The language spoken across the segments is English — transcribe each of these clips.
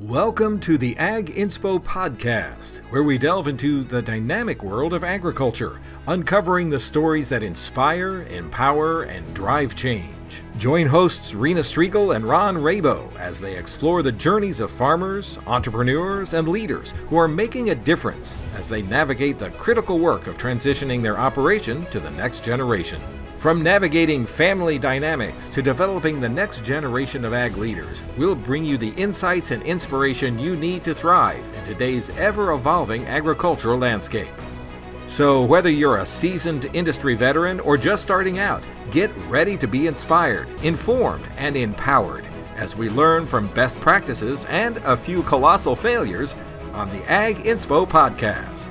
Welcome to the Ag Inspo podcast, where we delve into the dynamic world of agriculture, uncovering the stories that inspire, empower, and drive change. Join hosts Rena and Ron as they explore the journeys of farmers, entrepreneurs, and leaders who are making a difference as they navigate the critical work of transitioning their operation to the next generation. From navigating family dynamics to developing the next generation of ag leaders, we'll bring you the insights and inspiration you need to thrive in today's ever-evolving agricultural landscape. So whether you're a seasoned industry veteran or just starting out, get ready to be inspired, informed, and empowered as we learn from best practices and a few colossal failures on the Ag Inspo podcast.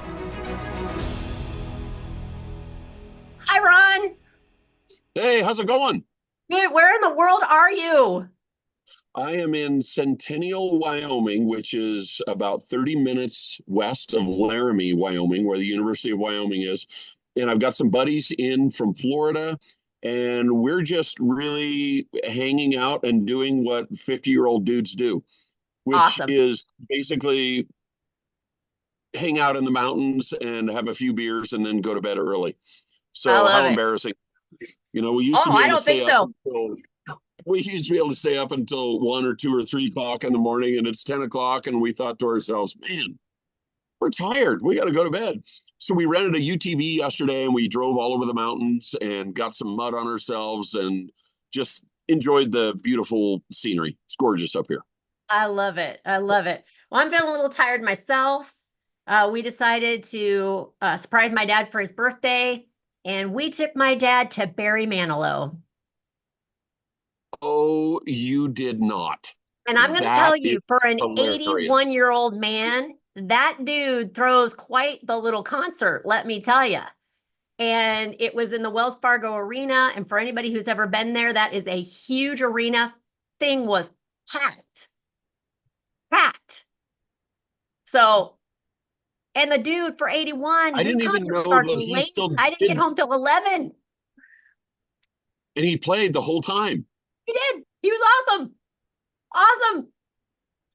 Hi, Ron. Hey, how's it going? Dude, where in the world are you? I am in Centennial, Wyoming, which is about 30 minutes west of Laramie, Wyoming, where the University of Wyoming is. And I've got some buddies in from Florida, and we're just really hanging out and doing what 50-year-old dudes do, which Awesome. is basically hang out in the mountains and have a few beers and then go to bed early. So how embarrassing. You know, we used to be able to stay up until we used to be able to stay up until 1 or 2 or 3 o'clock in the morning, and it's 10 o'clock, and we thought to ourselves, man, we're tired. We got to go to bed. So we rented a UTV yesterday, and we drove all over the mountains and got some mud on ourselves and just enjoyed the beautiful scenery. It's gorgeous up here. I love it. I love it. Well, I'm feeling a little tired myself. We decided to surprise my dad for his birthday, and we took my dad to Barry Manilow. Oh, you did not. And I'm going to tell you, for an 81-year-old man, that dude throws quite the little concert, let me tell you. And it was in the Wells Fargo Arena. And for anybody who's ever been there, that is a huge arena. Thing was packed. Packed. So, and the dude for 81, I didn't even know that he still I didn't get home till 11. And he played the whole time. He did. He was awesome. Awesome.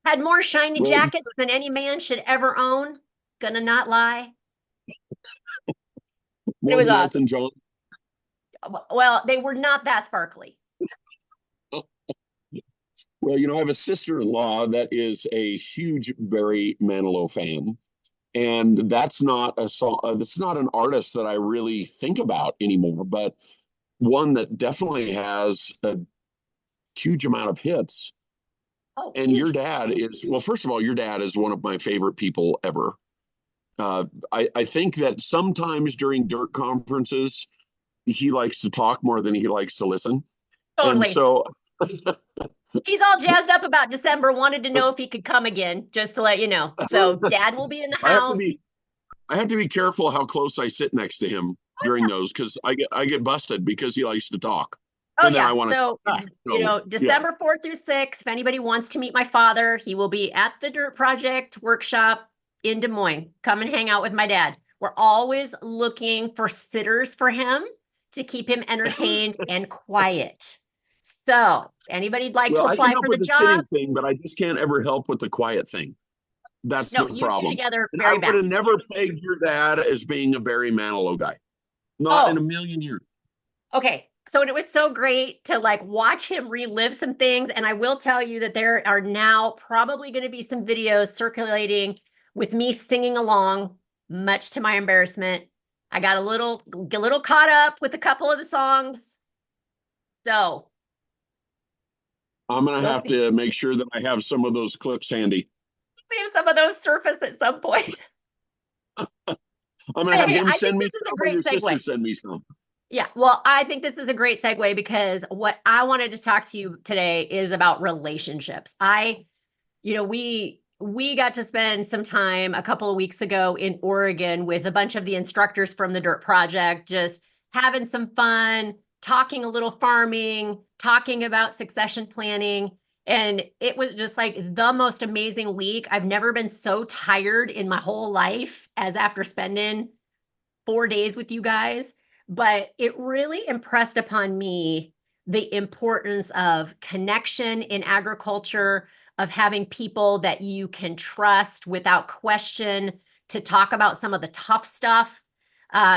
Had more shiny jackets than any man should ever own. Gonna not lie. It was awesome. John. Well, they were not that sparkly. Well, you know, I have a sister-in-law that is a huge Barry Manilow fan. And that's not a song, that's not an artist that I really think about anymore, but one that definitely has a huge amount of hits. Oh, and huge. Your dad is, well, first of all, your dad is one of my favorite people ever. I think that sometimes during dirt conferences, he likes to talk more than he likes to listen. Totally. And so he's all jazzed up about December, wanted to know if he could come again, just to let you know. So dad will be in the house. I have to be careful how close I sit next to him during those, because I get busted because he likes to talk. Oh, yeah. So, you know, December 4th through 6th, if anybody wants to meet my father, he will be at the Dirt Project workshop in Des Moines. Come and hang out with my dad. We're always looking for sitters for him to keep him entertained and quiet. So, anybody'd like to apply for the job? Sitting thing, but I just can't ever help with the quiet thing. That's the problem. Together and I would have never pegged your dad as being a Barry Manilow guy. Not in a million years. Okay. So it was so great to watch him relive some things. And I will tell you that there are now probably going to be some videos circulating with me singing along, much to my embarrassment. I got a little caught up with a couple of the songs. So I'm going to have to make sure that I have some of those clips handy. We have some of those surface at some point. I'm going to have him send me some, or your sister send me some. Yeah, well, I think this is a great segue, because what I wanted to talk to you today is about relationships. We got to spend some time a couple of weeks ago in Oregon with a bunch of the instructors from the Dirt Project, just having some fun, talking a little farming, talking about succession planning. And it was just the most amazing week. I've never been so tired in my whole life as after spending 4 days with you guys. But it really impressed upon me the importance of connection in agriculture, of having people that you can trust without question to talk about some of the tough stuff,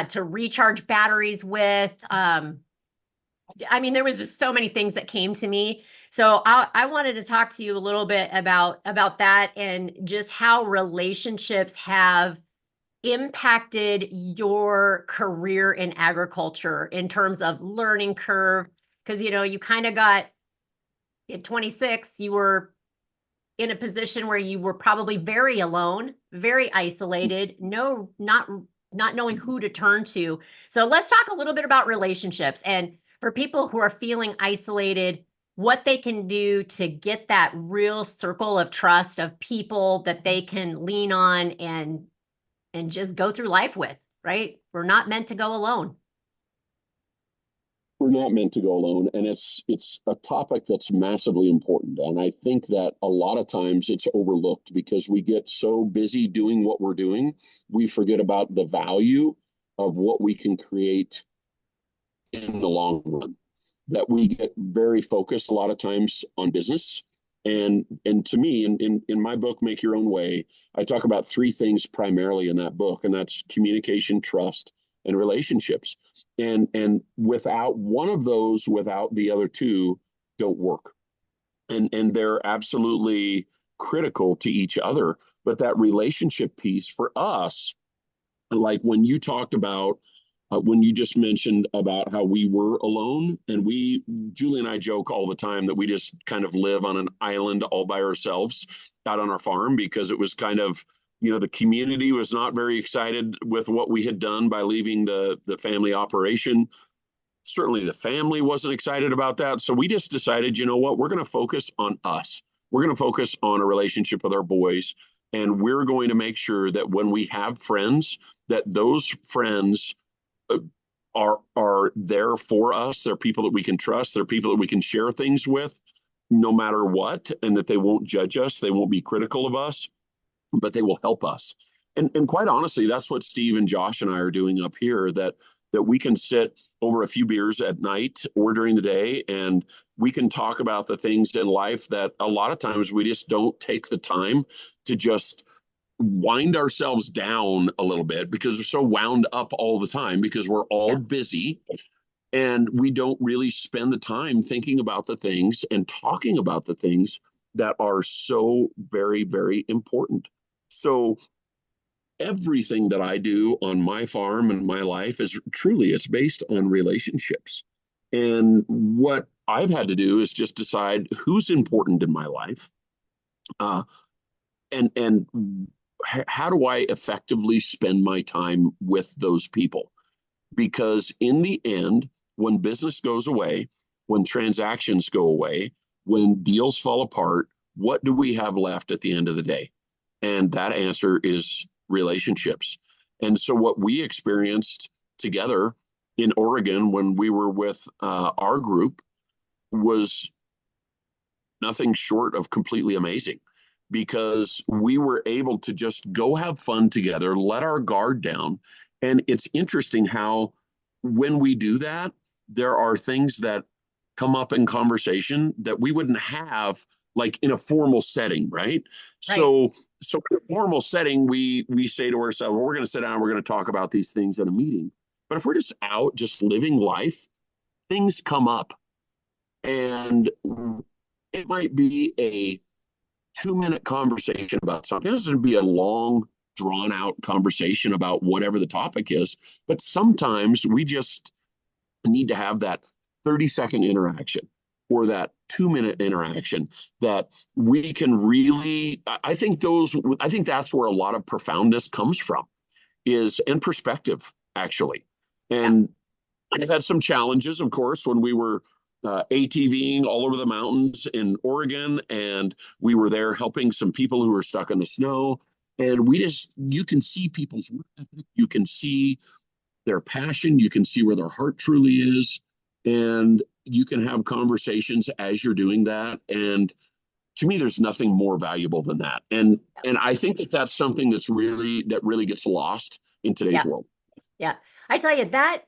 to recharge batteries with. I mean, there was just so many things that came to me. So I wanted to talk to you a little bit about that and just how relationships have impacted your career in agriculture in terms of learning curve. Because, you kind of got at 26, you were in a position where you were probably very alone, very isolated, not knowing who to turn to. So let's talk a little bit about relationships, and for people who are feeling isolated, what they can do to get that real circle of trust of people that they can lean on and just go through life with, right? We're not meant to go alone. We're not meant to go alone, and it's a topic that's massively important, and I think that a lot of times it's overlooked because we get so busy doing what we're doing, we forget about the value of what we can create in the long run. That we get very focused a lot of times on business, and to me, in my book, Make Your Own Way, I talk about three things primarily in that book, and that's communication, trust, and relationships. And without one of those, without the other two, don't work. And they're absolutely critical to each other. But that relationship piece for us, like when you talked about when you just mentioned about how we were alone, and Julie and I joke all the time that we just kind of live on an island all by ourselves out on our farm, because it was kind of, the community was not very excited with what we had done by leaving the family operation. Certainly the family wasn't excited about that. So we just decided, you know what, we're going to focus on us. We're going to focus on a relationship with our boys. And we're going to make sure that when we have friends, that those friends are there for us. They're people that we can trust. They're people that we can share things with no matter what, and that they won't judge us. They won't be critical of us, but they will help us. And quite honestly, that's what Steve and Josh and I are doing up here, that we can sit over a few beers at night or during the day, and we can talk about the things in life that a lot of times we just don't take the time to just wind ourselves down a little bit, because we're so wound up all the time because we're all busy, and we don't really spend the time thinking about the things and talking about the things that are so very, very important. So everything that I do on my farm and my life is truly, it's based on relationships. And what I've had to do is just decide who's important in my life, and how do I effectively spend my time with those people? Because in the end, when business goes away, when transactions go away, when deals fall apart, what do we have left at the end of the day? And that answer is relationships. And so what we experienced together in Oregon when we were with our group was nothing short of completely amazing, because we were able to just go have fun together, let our guard down. And it's interesting how when we do that, there are things that come up in conversation that we wouldn't have like in a formal setting, right? So in a formal setting, we say to ourselves, well, we're going to sit down, we're going to talk about these things at a meeting. But if we're just out, just living life, things come up. And it might be a 2-minute conversation about something. This would be a long, drawn out conversation about whatever the topic is. But sometimes we just need to have that 30-second interaction or that 2-minute interaction that we can really, I think that's where a lot of profoundness comes from, and perspective, actually. And I had some challenges, of course, when we were ATVing all over the mountains in Oregon, and we were there helping some people who were stuck in the snow. And you can see people's work ethic, you can see their passion, you can see where their heart truly is, and you can have conversations as you're doing that. And to me, there's nothing more valuable than that. And I think that that's something that really gets lost in today's world. Yeah. I tell you, that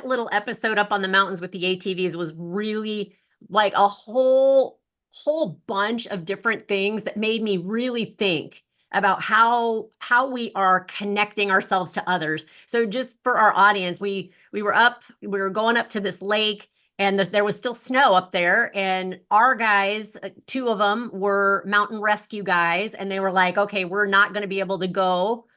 little episode up on the mountains with the ATVs was really like a whole whole bunch of different things that made me really think about how we are connecting ourselves to others. So just for our audience, we were going up to this lake, and there was still snow up there, and our guys, two of them were mountain rescue guys, and they were like, okay, we're not going to be able to go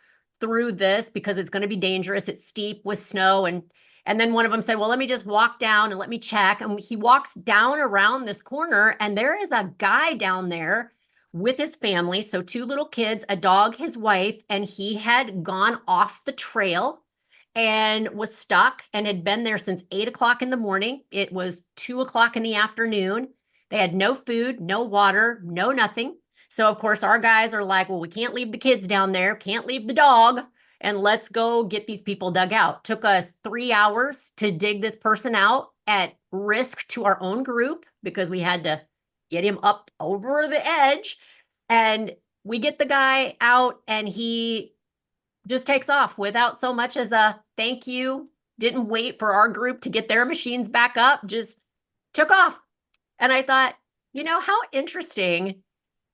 through this because it's going to be dangerous. It's steep with snow. And then one of them said, well, let me just walk down and let me check. And he walks down around this corner, and there is a guy down there with his family. So two little kids, a dog, his wife, and he had gone off the trail and was stuck and had been there since 8 o'clock in the morning. It was 2 o'clock in the afternoon. They had no food, no water, no nothing. So of course our guys are like, well, we can't leave the kids down there, can't leave the dog, and let's go get these people dug out. Took us 3 hours to dig this person out at risk to our own group because we had to get him up over the edge. And we get the guy out, and he just takes off without so much as a thank you. Didn't wait for our group to get their machines back up, just took off. And I thought, how interesting,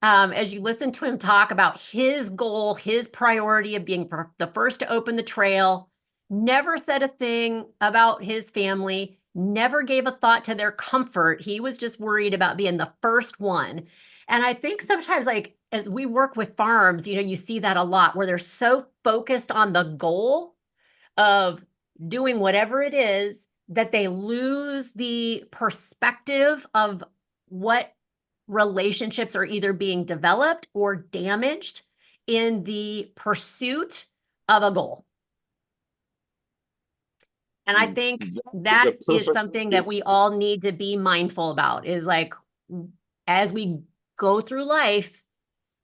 as you listen to him talk about his goal, his priority of being the first to open the trail, never said a thing about his family, never gave a thought to their comfort. He was just worried about being the first one. And I think sometimes, like, as we work with farms, you see that a lot where they're so focused on the goal of doing whatever it is that they lose the perspective of what relationships are either being developed or damaged in the pursuit of a goal. And I think that is something that we all need to be mindful about, is like, as we go through life,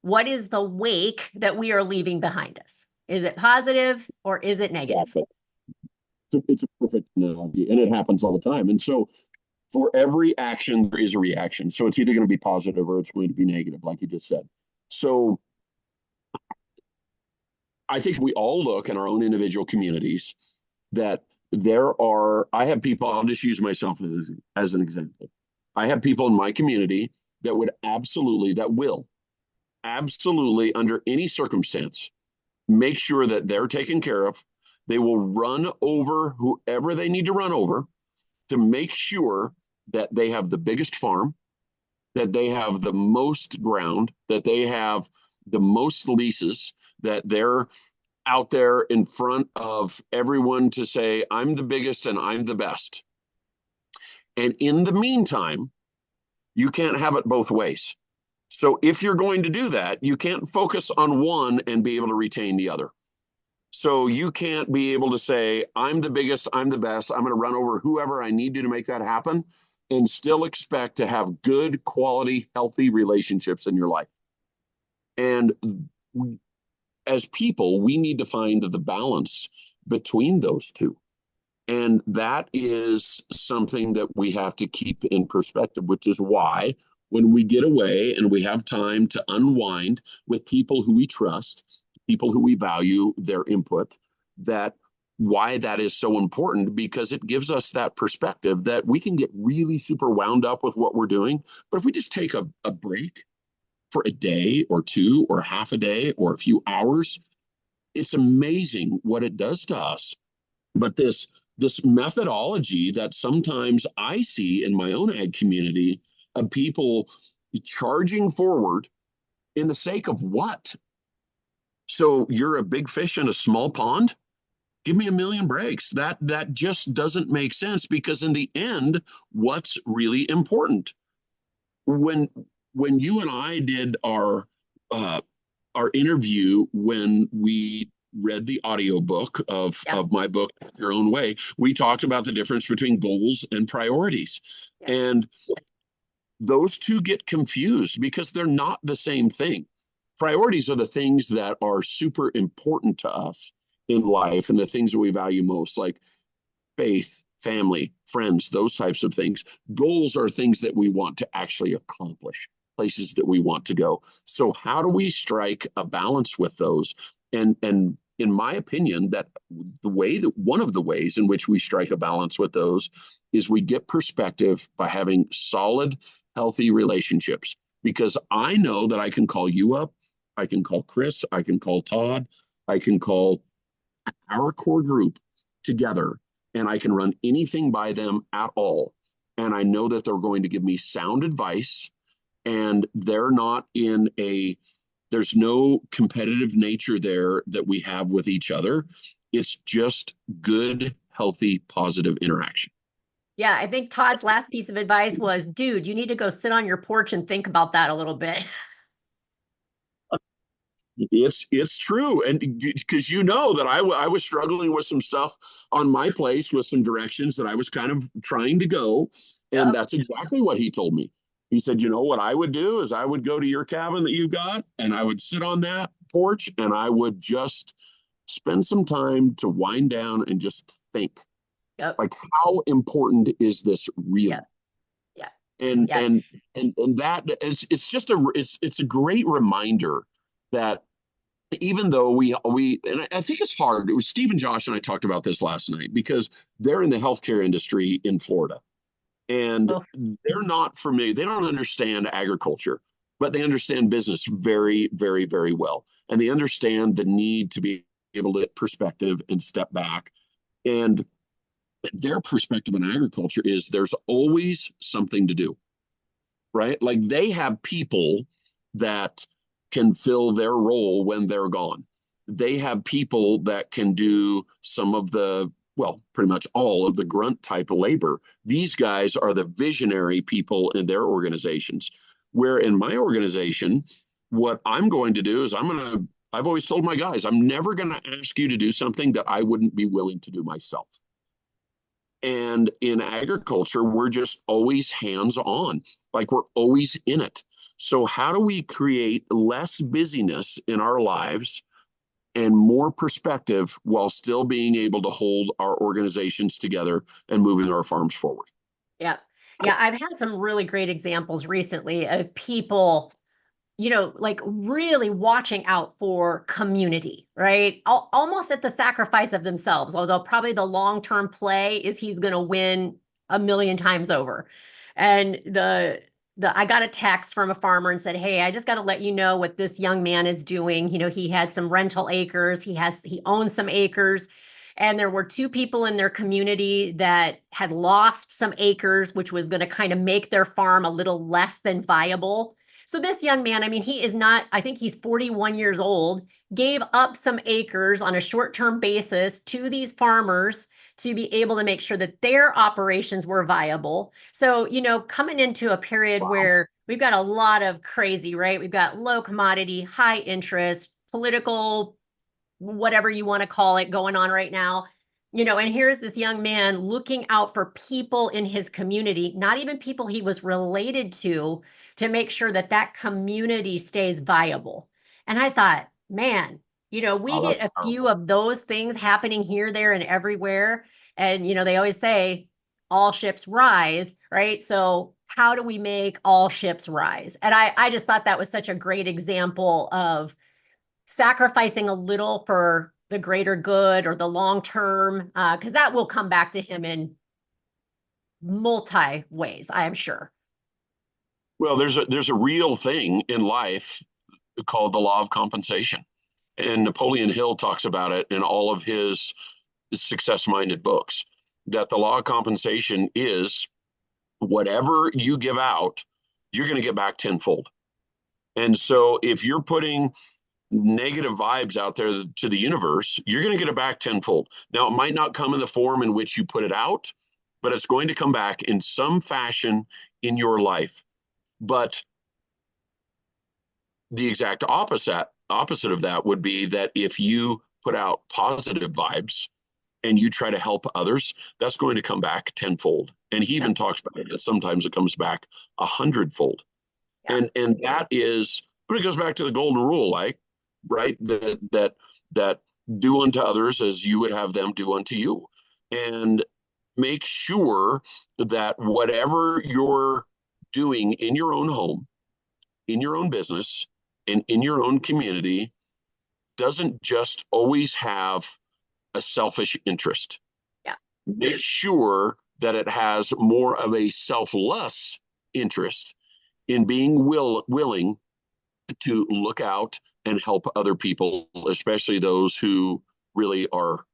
what is the wake that we are leaving behind us? Is it positive or is it negative? It's a perfect analogy, and it happens all the time. And so for every action, there is a reaction. So it's either going to be positive or it's going to be negative, like you just said. So I think we all look in our own individual communities that I have people, I'll just use myself as an example. I have people in my community that will absolutely, under any circumstance, make sure that they're taken care of. They will run over whoever they need to run over to make sure that they have the biggest farm, that they have the most ground, that they have the most leases, that they're out there in front of everyone to say, I'm the biggest and I'm the best. And in the meantime, you can't have it both ways. So if you're going to do that, you can't focus on one and be able to retain the other. So you can't be able to say, I'm the biggest, I'm the best, I'm going to run over whoever I need to make that happen, and still expect to have good, quality, healthy relationships in your life. And as people, we need to find the balance between those two. And that is something that we have to keep in perspective, which is why when we get away and we have time to unwind with people who we trust, people who we value their input, why that is so important, because it gives us that perspective that we can get really super wound up with what we're doing. But if we just take a break for a day or two or half a day or a few hours, it's amazing what it does to us. But this methodology that sometimes I see in my own ag community of people charging forward in the sake of what? So you're a big fish in a small pond? Give me a million breaks. That just doesn't make sense, because in the end, what's really important? When you and I did our interview, when we read the audiobook of my book, Your Own Way, we talked about the difference between goals and priorities. Yeah. And those two get confused because they're not the same thing. Priorities are the things that are super important to us in life and the things that we value most, like faith, family, friends, those types of things. Goals are things that we want to actually accomplish, places that we want to go. So how do we strike a balance with those? And in my opinion, one of the ways in which we strike a balance with those is we get perspective by having solid, healthy relationships, because I know that I can call you up, I can call Chris, I can call Todd, I can call our core group together, and I can run anything by them at all. And I know that they're going to give me sound advice, and they're not in a, there's no competitive nature there that we have with each other. It's just good, healthy, positive interaction. Yeah, I think Todd's last piece of advice was, dude, you need to go sit on your porch and think about that a little bit. It's true, and because you know that I was struggling with some stuff on my place with some directions that I was kind of trying to go, and that's exactly what he told me. He said, you know what I would do is I would go to your cabin that you got, and I would sit on that porch, and I would just spend some time to wind down and just think, like, how important is this really? Yeah. And that it's just it's a great reminder that even though we and I think it's hard. It was Steve and Josh and I talked about this last night, because they're in the healthcare industry in Florida, and they're not familiar. They don't understand agriculture, but they understand business very, very, very well, and they understand the need to be able to get perspective and step back. And their perspective on agriculture is there's always something to do, right? Like, they have people that can fill their role when they're gone. They have people that can do some of the, well, pretty much all of the grunt type of labor. These guys are the visionary people in their organizations. Where in my organization, what I'm going to do is I've always told my guys, I'm never going to ask you to do something that I wouldn't be willing to do myself. And in agriculture, we're just always hands-on, like we're always in it. So how do we create less busyness in our lives and more perspective while still being able to hold our organizations together and moving our farms forward? Yeah. Yeah. I've had some really great examples recently of people, like really watching out for community, right? Almost at the sacrifice of themselves, although probably the long-term play is he's going to win a million times over. And I got a text from a farmer and said, hey, I just got to let you know what this young man is doing. He had some rental acres. He owns some acres. And there were two people in their community that had lost some acres, which was going to kind of make their farm a little less than viable. So this young man, I mean, he is not, I think he's 41 years old, gave up some acres on a short-term basis to these farmers to be able to make sure that their operations were viable. So, coming into a period where we've got a lot of crazy, right? We've got low commodity, high interest, political, whatever you want to call it, going on right now. And here's this young man looking out for people in his community, not even people he was related to make sure that that community stays viable. And I thought, man, we get a few of those things happening here, there, and everywhere. And, they always say all ships rise, right? So how do we make all ships rise? And I just thought that was such a great example of sacrificing a little for the greater good or the long term, because that will come back to him in multi ways, I am sure. Well, there's a real thing in life called the law of compensation, and Napoleon Hill talks about it in all of his success-minded books. That the law of compensation is whatever you give out, you're going to get back tenfold. And so if you're putting negative vibes out there to the universe, you're going to get it back tenfold. Now, it might not come in the form in which you put it out, but it's going to come back in some fashion in your life. But the exact opposite of that would be that if you put out positive vibes and you try to help others, that's going to come back tenfold. And he even talks about it that sometimes it comes back 100-fold. And that is, but it goes back to the golden rule, like, right? That do unto others as you would have them do unto you. And make sure that whatever you're doing in your own home, in your own business, and in your own community doesn't just always have a selfish interest. Yeah. Make sure that it has more of a selfless interest in being willing to look out and help other people, especially those who really are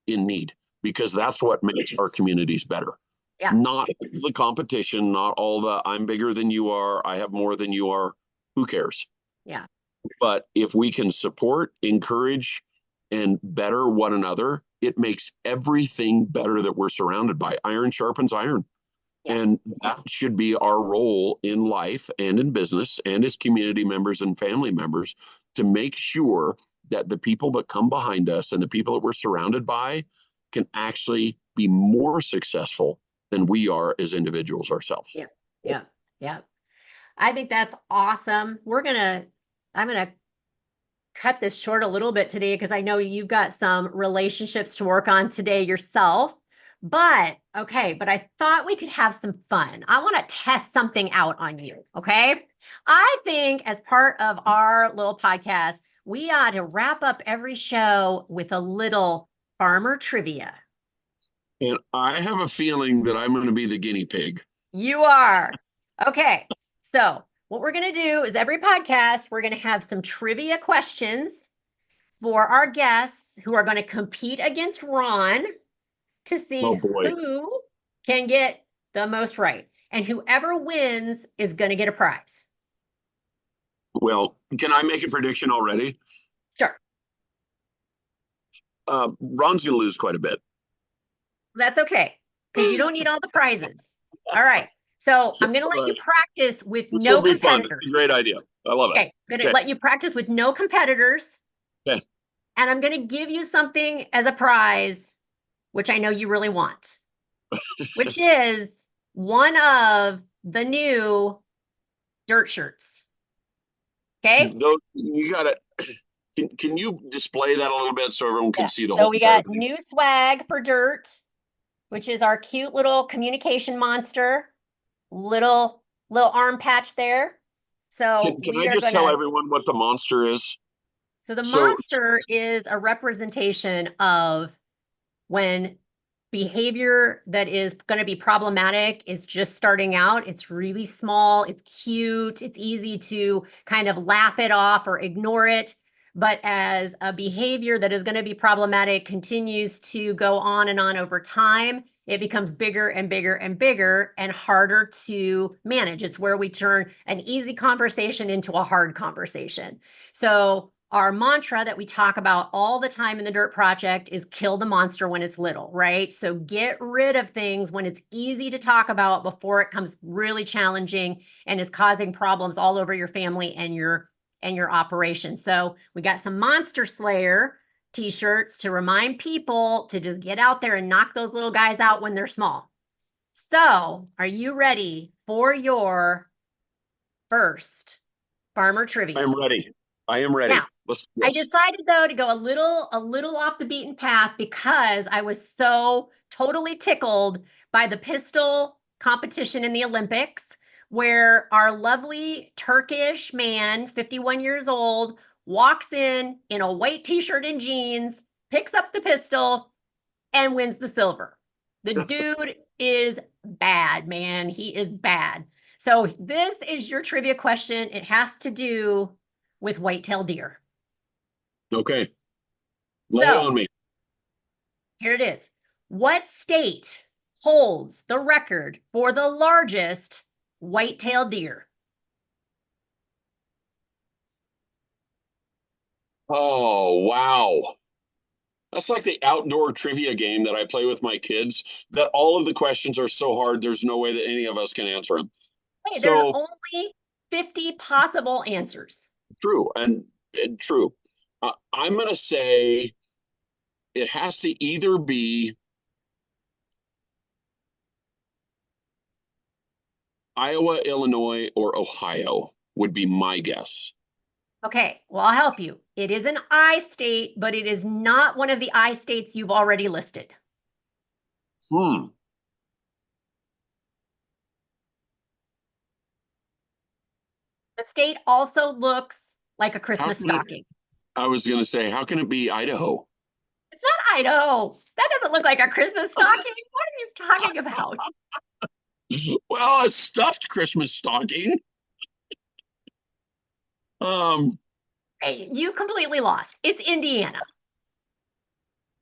in need, because that's what makes our communities better. Yeah. Not the competition, not all the I'm bigger than you are, I have more than you are. Who cares? Yeah. But if we can support, encourage, and better one another, it makes everything better that we're surrounded by. Iron sharpens iron. Yeah. And that should be our role in life and in business and as community members and family members, to make sure that the people that come behind us and the people that we're surrounded by can actually be more successful than we are as individuals ourselves. Yeah. Yeah. Yeah. I think that's awesome. I'm going to cut this short a little bit today because I know you've got some relationships to work on today yourself. But I thought we could have some fun. I want to test something out on you. Okay. I think as part of our little podcast, we ought to wrap up every show with a little farmer trivia. And I have a feeling that I'm going to be the guinea pig. You are. Okay. So what we're going to do is every podcast, we're going to have some trivia questions for our guests who are going to compete against Ron to see who can get the most right. And whoever wins is going to get a prize. Well, can I make a prediction already? Sure. Ron's going to lose quite a bit. That's okay, because you don't need all the prizes. All right. So I'm going to let you practice with no competitors. It's a great idea. I love it. Okay. I'm going to let you practice with no competitors. Okay. And I'm going to give you something as a prize, which I know you really want, which is one of the new dirt shirts. Okay. You got it. Can you display that a little bit so everyone can see the whole? So we got new swag for dirt, which is our cute little communication monster, little arm patch there. So can I just tell everyone what the monster is? So the monster is a representation of when behavior that is going to be problematic is just starting out. It's really small, it's cute, it's easy to kind of laugh it off or ignore it. But as a behavior that is going to be problematic continues to go on and on over time, it becomes bigger and bigger and bigger and harder to manage. It's where we turn an easy conversation into a hard conversation. So our mantra that we talk about all the time in the Dirt Project is kill the monster when it's little, right? So get rid of things when it's easy to talk about before it becomes really challenging and is causing problems all over your family and your operation. So we got some Monster Slayer t-shirts to remind people to just get out there and knock those little guys out when they're small. So are you ready for your first farmer trivia? I'm ready. I am ready. Now, I decided though to go a little off the beaten path because I was so totally tickled by the pistol competition in the Olympics, where our lovely Turkish man, 51 years old, walks in a white t-shirt and jeans, picks up the pistol, and wins the silver. The dude is bad, man. He is bad. So this is your trivia question. It has to do with white-tailed deer. Okay. Lay it on me. Here it is. What state holds the record for the largest white-tailed deer? Oh, wow. That's like the outdoor trivia game that I play with my kids, that all of the questions are so hard, there's no way that any of us can answer them. Hey, there's only 50 possible answers. True, and true. I'm going to say it has to either be Iowa, Illinois, or Ohio would be my guess. Okay, well, I'll help you. It is an I state, but it is not one of the I states you've already listed. The state also looks like a Christmas stocking. I was going to say, how can it be Idaho? It's not Idaho. That doesn't look like a Christmas stocking. What are you talking about? Well, a stuffed Christmas stocking. Hey, you completely lost. It's Indiana.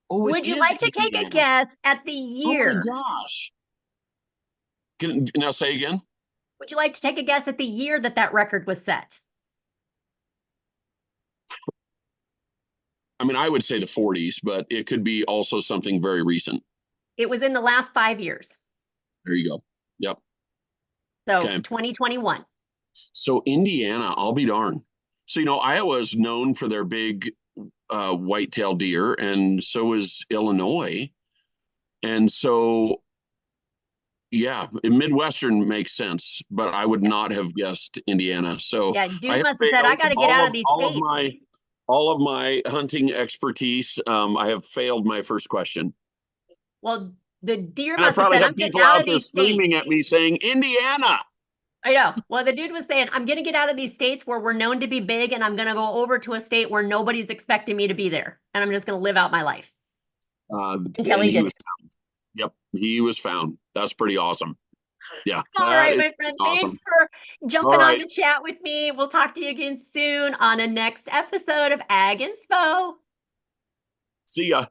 Oh, would you like to take a guess at the year? Oh my gosh. Now say again. Would you like to take a guess at the year that record was set? I mean, I would say the 40s, but it could be also something very recent. It was in the last 5 years. There you go. Yep. So okay. 2021. So Indiana, I'll be darned. So, Iowa is known for their big white-tailed deer, and so is Illinois. And so, yeah, Midwestern makes sense, but I would not have guessed Indiana. So yeah, dude must have said, I got to get out of these states. All of my hunting expertise, I have failed my first question. Well, the deer must have said, I'm getting out of these states. Screaming at me saying, Indiana. I know. Well, the dude was saying, I'm going to get out of these states where we're known to be big, and I'm going to go over to a state where nobody's expecting me to be there. And I'm just going to live out my life. Until he didn't. Yep, he was found. That's pretty awesome. Yeah. All right, my friend. Awesome. Thanks for jumping on to chat with me. We'll talk to you again soon on a next episode of Ag Inspo. See ya.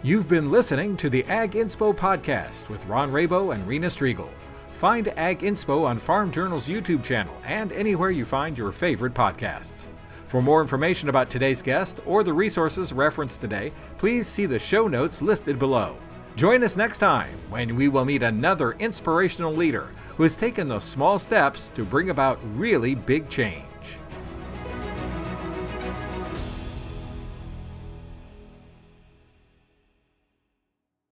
You've been listening to the Ag Inspo podcast with Ron Rabo and Rena Striegel. Find Ag Inspo on Farm Journal's YouTube channel and anywhere you find your favorite podcasts. For more information about today's guest or the resources referenced today, please see the show notes listed below. Join us next time when we will meet another inspirational leader who has taken those small steps to bring about really big change.